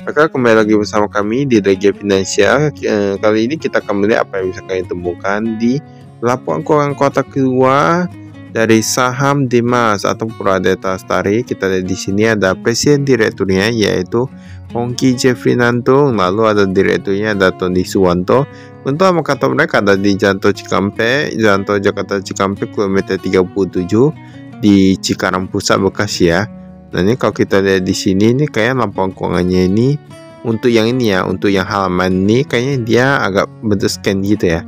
Maka kembali lagi bersama kami di Regia Finansial. Kali ini kita akan melihat apa yang bisa kalian temukan di laporan keuangan kuartal kedua dari saham Dimas atau Pradita Lestari. Kita lihat di sini ada presiden direkturnya yaitu Hongki Jeffrey Nantung, lalu ada direkturnya ada Tony Suwanto. Untuk nama kantor mereka ada di Jalan Tol Cikampek, Jalan Tol Jakarta Cikampek kilometer 37 di Cikarang Pusat, Bekasi ya. Nah ini kalau kita lihat di sini ini kayak laporan keuangannya ini untuk yang ini ya, untuk yang halaman ini kayaknya dia agak bentuk scan gitu ya.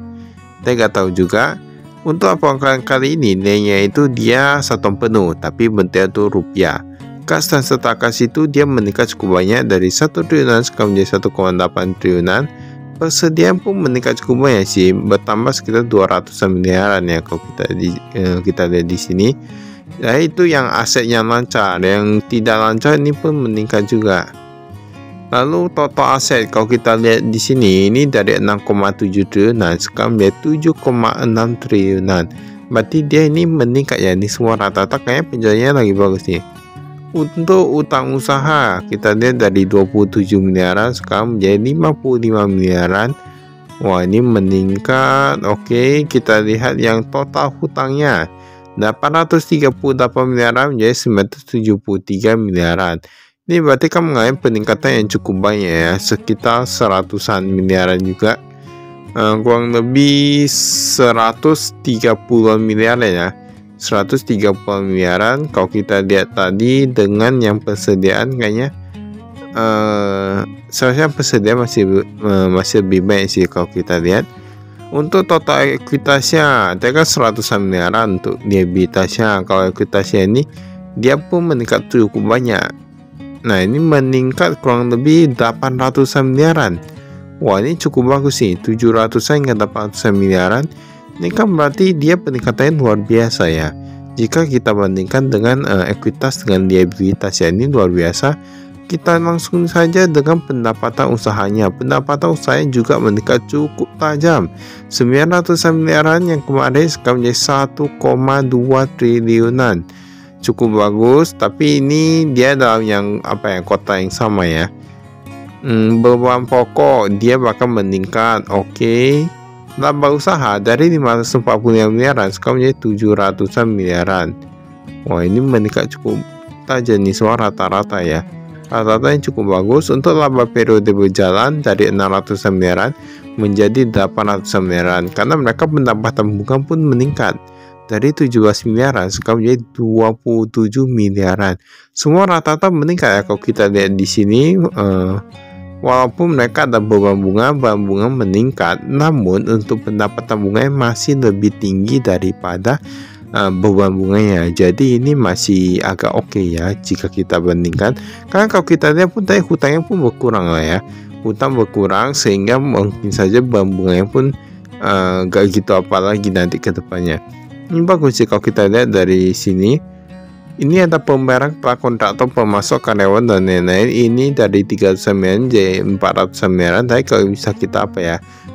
Saya nggak tahu juga. Untuk laporan kali ini nilainya itu dia 1 tahun penuh, tapi bentuknya itu rupiah. Kas dan serta kas itu dia meningkat cukup banyak dari 1 triliunan sekarang menjadi 1,8 triliunan. Persediaan pun meningkat cukup banyak sih, bertambah sekitar 200 miliaran ya kalau kita lihat di sini. Ya itu yang aset yang lancar, yang tidak lancar ini pun meningkat juga. Lalu total aset kalau kita lihat di sini ini dari 6,7 triliunan sekarang menjadi 7,6 triliunan. Berarti dia ini meningkat ya, ini semua rata-rata kayaknya penjualannya lagi bagus nih. Untuk utang usaha kita lihat dari 27 miliaran sekarang menjadi 55 miliaran. Wah ini meningkat. Oke, kita lihat yang total hutangnya 838 miliaran menjadi 973 miliaran. Ini berarti kan mengalami peningkatan yang cukup banyak ya, sekitar 100-an miliaran juga. Kurang lebih 130 miliaran ya. 130 miliaran kalau kita lihat tadi dengan yang persediaan kayaknya seharusnya persediaan masih lebih baik sih kalau kita lihat. Untuk total ekuitasnya dia kan 100 miliaran untuk ekuitasnya. Kalau ekuitasnya ini dia pun meningkat cukup banyak. Nah ini meningkat kurang lebih 800 miliaran. Wah ini cukup bagus sih, 700 hingga 800 miliaran. Ini kan berarti dia peningkatannya luar biasa ya. Jika kita bandingkan dengan ekuitas dengan liabilitas ya, ini luar biasa. Kita langsung saja dengan pendapatan usahanya. Pendapatan usahanya juga meningkat cukup tajam. 900 miliaran yang kemarin sekarang menjadi 1,2 triliunan. Cukup bagus, tapi ini dia dalam yang kota yang sama ya. Beban pokok dia bahkan meningkat. Oke. Laba usaha dari 540 miliaran sekarang menjadi 700 miliaran. Wah ini meningkat cukup tajam nih, semua rata-rata ya. Rata-rata yang cukup bagus. Untuk laba periode berjalan dari 600 miliaran menjadi 800 miliaran karena mereka pendapatan bunga pun meningkat dari 17 miliaran sekarang menjadi 27 miliaran. Semua rata-rata meningkat ya kalau kita lihat di sini. Walaupun mereka ada beban bunga meningkat, namun untuk pendapatan bunganya masih lebih tinggi daripada beban bunganya. Jadi ini masih agak oke ya jika kita bandingkan. Karena kalau kita lihat pun tadi hutangnya pun berkurang lah ya. Hutang berkurang sehingga mungkin saja beban bunganya pun gak gitu apalagi nanti ke depannya. Ini bagus sih kalau kita lihat dari sini. Ini ada pembayaran prakontraktor, pemasok, karyawan dan lain-lain. Ini dari 300 miliaran jadi 400 miliaran. Tapi kalau bisa kita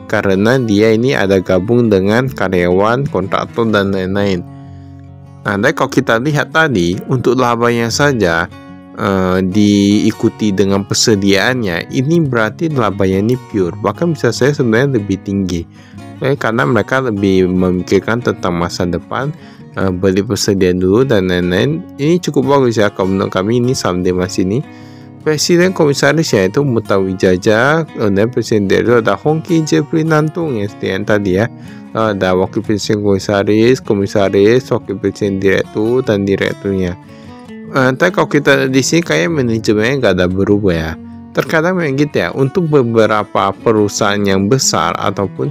karena dia ini ada gabung dengan karyawan, kontraktor dan lain-lain. Nah, tapi kalau kita lihat tadi untuk labanya saja diikuti dengan persediaannya, ini berarti labanya ini pure. Bahkan bisa saya sebenarnya lebih tinggi. Karena mereka lebih memikirkan tentang masa depan. Beli persediaan dulu dan lain-lain. Ini cukup bagus ya kalau menurut kami. Ini saham Dimas ini presiden komisaris yaitu Mutawijaja, dan presiden direktur ada Hongki Jeffrey Nantung yang tadi ya. Ada wakil presiden komisaris, wakil presiden direktur dan direkturnya. Tapi kalau kita di sini kayak manajemennya nggak ada berubah ya. Terkadang memang gitu ya, untuk beberapa perusahaan yang besar ataupun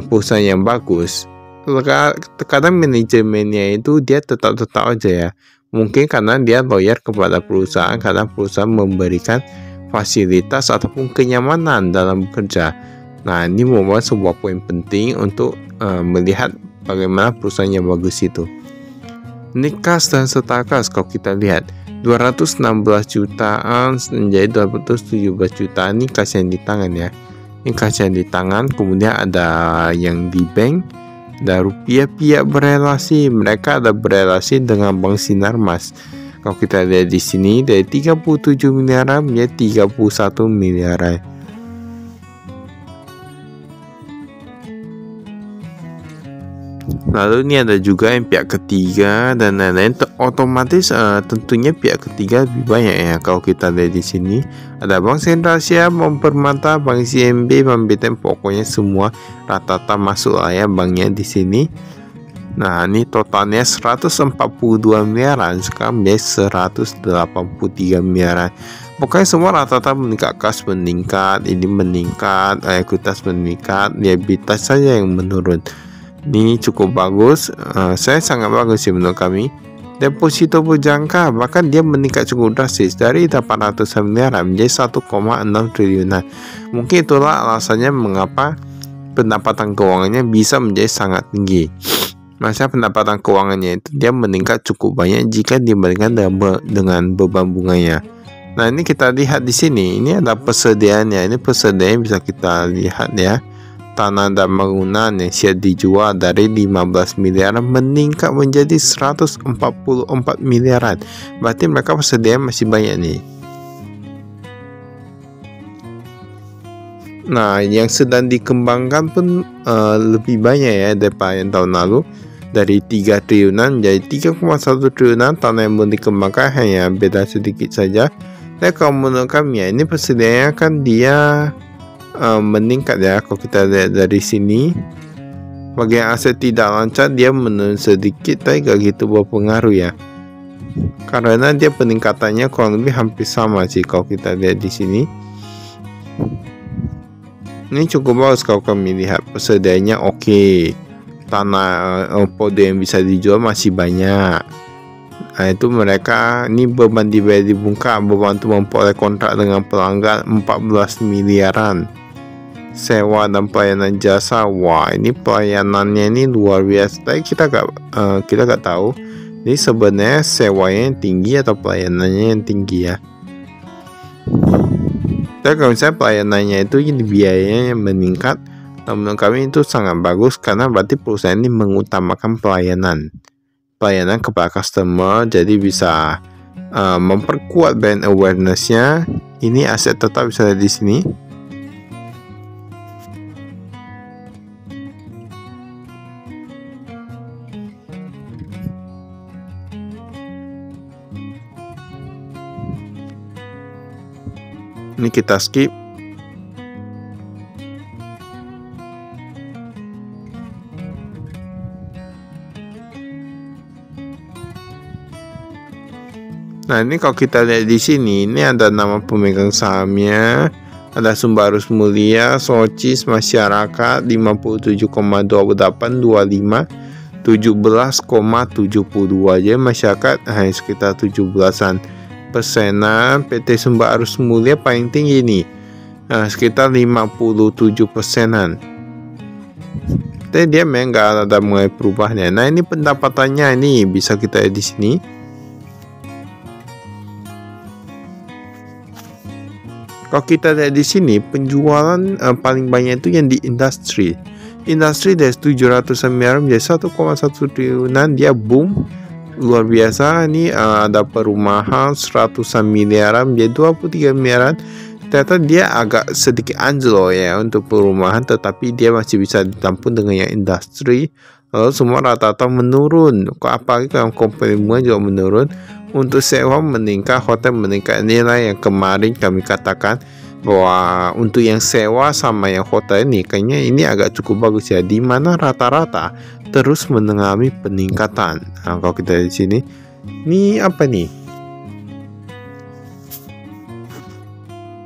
perusahaan yang bagus, terkadang manajemennya itu dia tetap aja ya. Mungkin karena dia loyal kepada perusahaan, karena perusahaan memberikan fasilitas ataupun kenyamanan dalam bekerja. Nah ini membuat sebuah poin penting untuk melihat bagaimana perusahaan yang bagus itu. Ini kas dan serta kas kalau kita lihat 216 jutaan menjadi 217 jutaan. Ini kas yang di tangan ya. Ini kas yang di tangan. Kemudian ada yang di bank. Ada rupiah pihak berelasi, mereka ada berelasi dengan Bank Sinarmas. Kalau kita lihat di sini dari 37 miliaran menjadi 31 miliaran. Lalu ini ada juga yang pihak ketiga dan lain-lain. Otomatis tentunya pihak ketiga lebih banyak ya. Kalau kita lihat di sini ada Bank Sentral Asia, Bank Permata, Bank CMB, Bank BTN, pokoknya semua rata-rata masuk lah ya banknya di sini. Nah, ini totalnya 142 miliaran, sekarang menjadi 183 miliaran. Pokoknya semua rata-rata meningkat, kas meningkat, ini meningkat, ekuitas meningkat, liabilitas saja yang menurun. Ini cukup bagus, saya sangat bagus sih menurut kami. Deposito berjangka bahkan dia meningkat cukup drastis dari 800 miliaran menjadi 1,6 triliunan. Mungkin itulah alasannya mengapa pendapatan keuangannya bisa menjadi sangat tinggi. Masa pendapatan keuangannya itu dia meningkat cukup banyak jika dibandingkan dengan beban bunganya. Nah, ini kita lihat di sini, ini ada persediaannya. Ini persediaan bisa kita lihat ya. Tanah dan bangunan yang siap dijual dari 15 miliaran meningkat menjadi 144 miliaran. Berarti mereka persediaan masih banyak nih. Nah, yang sedang dikembangkan pun lebih banyak ya daripada yang tahun lalu. Dari 3 triliunan menjadi 3,1 triliunan. Tanah yang belum dikembangkan hanya beda sedikit saja. Dan kalau menurut kami ya, ini persediaannya kan dia meningkat ya. Kalau kita lihat dari sini, bagian aset tidak lancar dia menurun sedikit, tapi gak gitu berpengaruh ya. Karena dia peningkatannya kurang lebih hampir sama sih kalau kita lihat di sini. Ini cukup bagus kalau kami lihat persediaannya oke. Tanah pode yang bisa dijual masih banyak. Nah, itu mereka ini beban dibayar dibungkam, beban untuk memperoleh kontrak dengan pelanggan 14 miliaran. Sewa dan pelayanan jasa, wah ini pelayanannya ini luar biasa. Tapi kita gak tahu ini sebenarnya sewanya yang tinggi atau pelayanannya yang tinggi ya. Tapi kalau misalnya pelayanannya itu biayanya yang meningkat, menurut kami itu sangat bagus karena berarti perusahaan ini mengutamakan pelayanan kepada customer, jadi bisa memperkuat brand awareness-nya. Ini aset tetap bisa ada di sini. Ini kita skip. Nah, ini kalau kita lihat di sini, ini ada nama pemegang sahamnya, ada Sumbarus Mulia, Socis Masyarakat 57,2825, 17,72 aja masyarakat, sekitar 17%. PT Sumbarus Mulia paling tinggi nih, sekitar 57%. Tapi dia memang nggak ada mulai perubahannya. Nah, ini pendapatannya ini bisa kita lihat di sini. Kalau kita lihat di sini, penjualan paling banyak itu yang di industri. Industri dari 700 miliaran menjadi 1,1 triliunan, dia boom luar biasa. Ini ada perumahan 100 miliaran menjadi 23 miliaran. Ternyata dia agak sedikit anjlok ya untuk perumahan, tetapi dia masih bisa ditampung dengan yang industri. Lalu semua rata-rata menurun. Apalagi kalau company bunga juga menurun. Untuk sewa meningkat, hotel meningkat. Inilah yang kemarin kami katakan bahwa untuk yang sewa sama yang hotel ini kayaknya ini agak cukup bagus ya, di mana rata-rata terus mengalami peningkatan. Nah, kalau kita di sini, ini apa nih?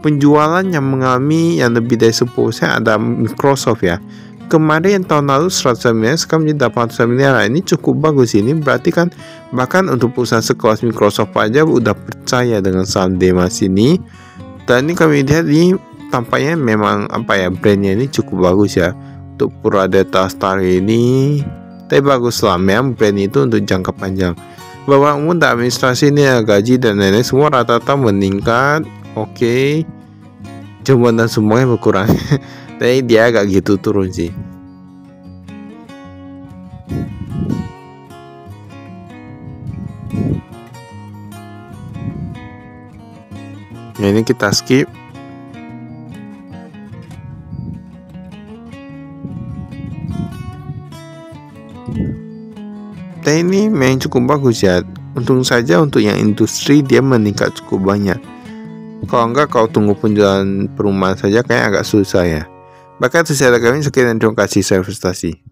Penjualan yang mengalami yang lebih dari 10% ada Microsoft ya. Kemarin tahun lalu 100 miliar, sekarang menjadi 800 miliar. Ini cukup bagus. Ini berarti kan bahkan untuk perusahaan sekelas Microsoft aja udah percaya dengan saham Demas ini. Dan ini kami lihat ini tampaknya memang brandnya ini cukup bagus ya. Untuk Pradata Star ini, tapi bagus lah, memang brand itu untuk jangka panjang. Bahwa umum dan administrasi ini gaji dan lain-lain semua rata-rata meningkat. Oke. Jumlah dan semuanya berkurang. Tapi dia agak gitu turun sih. Nah, ini kita skip. Ini memang cukup bagus ya. Untung saja untuk yang industri dia meningkat cukup banyak. Kalau enggak kau tunggu penjualan perumahan saja kayak agak susah ya. Bahkan secara kami sekian, terima kasih, saya frustasi.